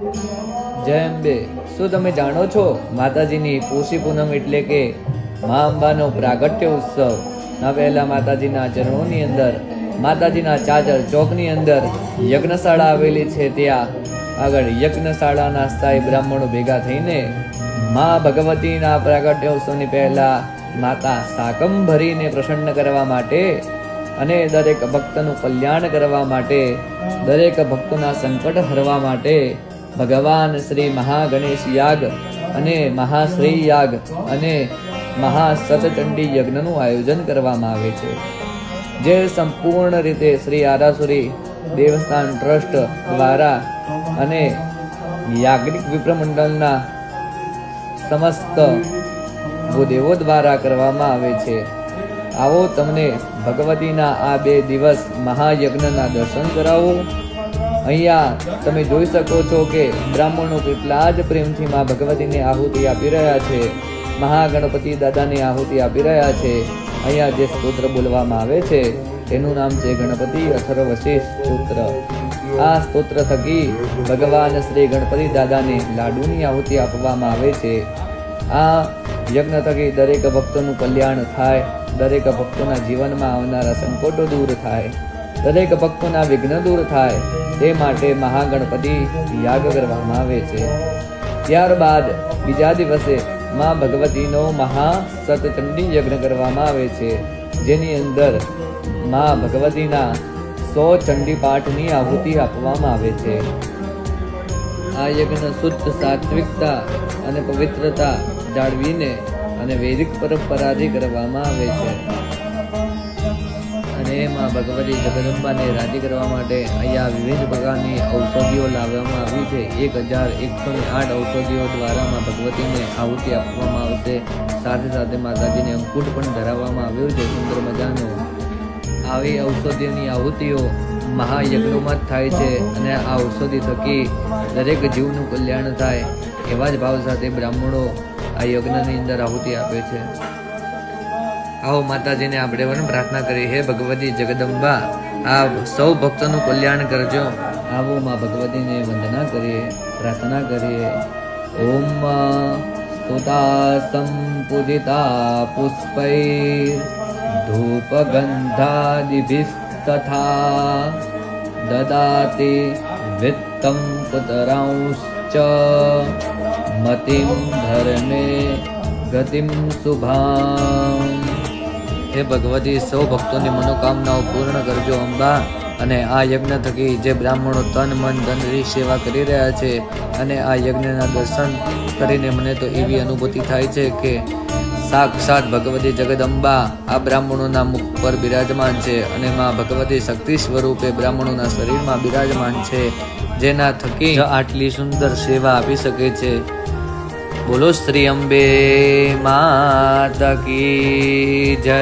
જય અંબે. શું તમે જાણો છો માતાજીની પોષી પૂનમ એટલે કે મા અંબાનો પ્રાગટ્ય ઉત્સવ? ના પહેલા માતાજીના ચરણોની અંદર, માતાજીના ચાચર ચોકની અંદર યજ્ઞશાળા આવેલી છે. ત્યાં આગળ યજ્ઞશાળાના સ્થાયી બ્રાહ્મણો ભેગા થઈને મા ભગવતીના પ્રાગટ્ય ઉત્સવની પહેલા માતા સાકમ ભરીને પ્રસન્ન કરવા માટે અને દરેક ભક્તનું કલ્યાણ કરવા માટે, દરેક ભક્તોના સંકટ હરવા માટે ભગવાન શ્રી મહાગણેશ યાગ અને મહાશ્રી યાગ અને મહાસતચંડી યજ્ઞનું આયોજન કરવામાં આવે છે, જે સંપૂર્ણ રીતે શ્રી આરાસુરી દેવસ્થાન ટ્રસ્ટ દ્વારા અને યાજ્ઞિક વિપ્રમંડળના સમસ્ત ભૂદેવો દ્વારા કરવામાં આવે છે. આવો તમને ભગવતીના આ 2 દિવસ મહાયજ્ઞના દર્શન કરાવો. અહીંયા તમે જોઈ શકો છો કે બ્રાહ્મણો કેટલા જ પ્રેમથી મા ભગવતીને આહુતિ આપી રહ્યા છે, મહાગણપતિ દાદાને આહુતિ આપી રહ્યા છે. અહીંયા જે સ્તોત્ર બોલવામાં આવે છે તેનું નામ છે ગણપતિ અથર્વશીર્ષ સ્તોત્ર. આ સ્તોત્ર થકી ભગવાન શ્રી ગણપતિ દાદાને લાડુની આહુતિ આપવામાં આવે છે. આ યજ્ઞ થકી દરેક ભક્તોનું કલ્યાણ થાય, દરેક ભક્તોના જીવનમાં આવનારા સંકટો દૂર થાય, દરેક ભક્તોના વિઘ્ન દૂર થાય, તે માટે મહાગણપતિ યાગ કરવામાં આવે છે. ત્યારબાદ બીજા દિવસે મા ભગવતીનો મહાસતચંડી યજ્ઞ કરવામાં આવે છે, જેની અંદર મા ભગવતીના 100 ચંડી પાઠની આહુતિ આપવામાં આવે છે. આ યજ્ઞ શુદ્ધ સાત્વિકતા અને પવિત્રતા જાળવીને અને વૈદિક પરંપરાથી કરવામાં આવે છે. અને માં ભગવતી જગદંબાને રાજી કરવા માટે અહીંયા વિવિધ પ્રકારની ઔષધિઓ લાવવામાં આવી છે. 1108 ઔષધિઓ દ્વારા માં ભગવતીને આહુતિ આપવામાં આવશે. સાથે સાથે માતાજીને અંકુટ પણ ધરાવવામાં આવ્યો છે સુંદર મજાનો. આવી ઔષધિઓની આહુતિઓ મહાયજ્ઞોમાં જ થાય છે અને આ ઔષધિ થકી દરેક જીવનું કલ્યાણ થાય એવા જ ભાવ સાથે બ્રાહ્મણો આ યજ્ઞની અંદર આહુતિ આપે છે. આવો માતાજીને આપણે પણ પ્રાર્થના કરી, હે ભગવતી જગદંબા, આપ સૌ ભક્તોનું કલ્યાણ કરજો. આવો માં ભગવતીને વંદના કરીએ, પ્રાર્થના કરીએ. ઓમ સ્તુતા સંપૂજિતા પુષ્પૈ ધૂપ ગંધાદિભિસ્તથા દદાતિ વિત્તમ પુતરાંશ્ચ મતિમ ધર્મે ગતિમ શુભામ. હે ભગવતી, સૌ ભક્તોની મનોકામનાઓ પૂર્ણ કરજો અંબા. અને આ યજ્ઞ થકી જે બ્રાહ્મણો તન મન ધનની સેવા કરી રહ્યા છે અને આ યજ્ઞના દર્શન કરીને મને તો એવી અનુભૂતિ થાય છે કે સાક્ષાત ભગવતી જગદંબા આ બ્રાહ્મણોના મુખ પર બિરાજમાન છે અને માં ભગવતી શક્તિ સ્વરૂપે બ્રાહ્મણોના શરીરમાં બિરાજમાન છે, જેના થકી આટલી સુંદર સેવા આપી શકે છે. બોલો શ્રી અંબે માતા કી જય.